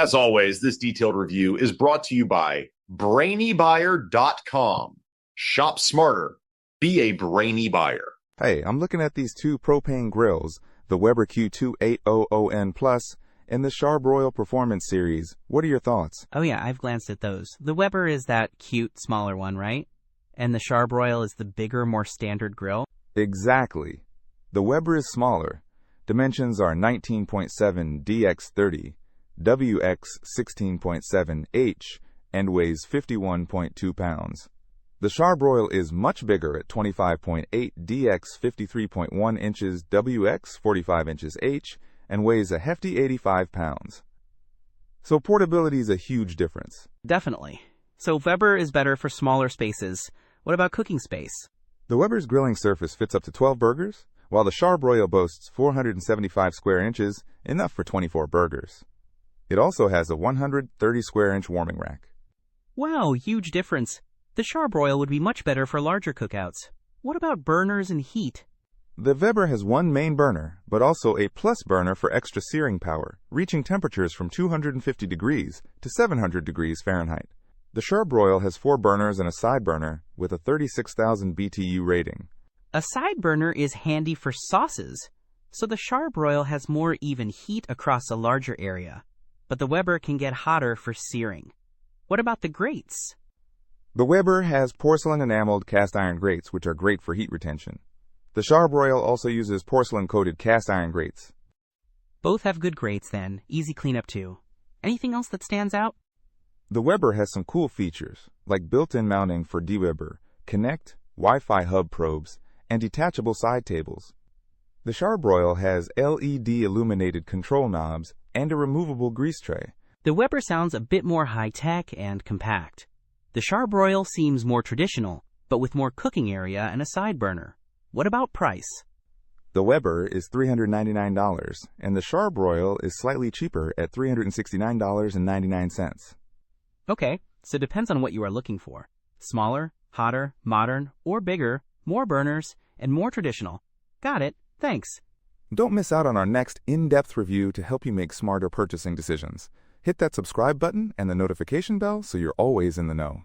As always, this detailed review is brought to you by BrainyBuyer.com. Shop smarter. Be a brainy buyer. Hey, I'm looking at these two propane grills, the Weber Q2800N Plus and the Charbroil Performance Series. What are your thoughts? Oh yeah, I've glanced at those. The Weber is that cute, smaller one, right? And the Charbroil is the bigger, more standard grill? Exactly. The Weber is smaller. Dimensions are 19.7 dx30, wx 16.7 h, and weighs 51.2 pounds. The Charbroil is much bigger at 25.8 dx 53.1 inches, wx 45 inches h, and weighs a hefty 85 pounds. So portability is a huge difference. Definitely. So Weber is better for smaller spaces. What about cooking space? The Weber's grilling surface fits up to 12 burgers, while the Charbroil boasts 475 square inches, enough for 24 burgers. It also has a 130 square inch warming rack. Wow, huge difference. The Charbroil would be much better for larger cookouts. What about burners and heat? The Weber has one main burner, but also a plus burner for extra searing power, reaching temperatures from 250 degrees to 700 degrees Fahrenheit. The Charbroil has 4 burners and a side burner with a 36,000 BTU rating. A side burner is handy for sauces, so the Charbroil has more even heat across a larger area, but the Weber can get hotter for searing. What about the grates? The Weber has porcelain enameled cast iron grates, which are great for heat retention. The Charbroil also uses porcelain-coated cast iron grates. Both have good grates then, easy cleanup too. Anything else that stands out? The Weber has some cool features, like built-in mounting for DeWeber, Connect, Wi-Fi hub probes, and detachable side tables. The Charbroil has LED illuminated control knobs and a removable grease tray. The Weber sounds a bit more high-tech and compact. The Charbroil seems more traditional, but with more cooking area and a side burner. What about price? The Weber is $399, and the Charbroil is slightly cheaper at $369.99. Okay, so it depends on what you are looking for. Smaller, hotter, modern, or bigger, more burners, and more traditional. Got it. Thanks. Don't miss out on our next in-depth review to help you make smarter purchasing decisions. Hit that subscribe button and the notification bell so you're always in the know.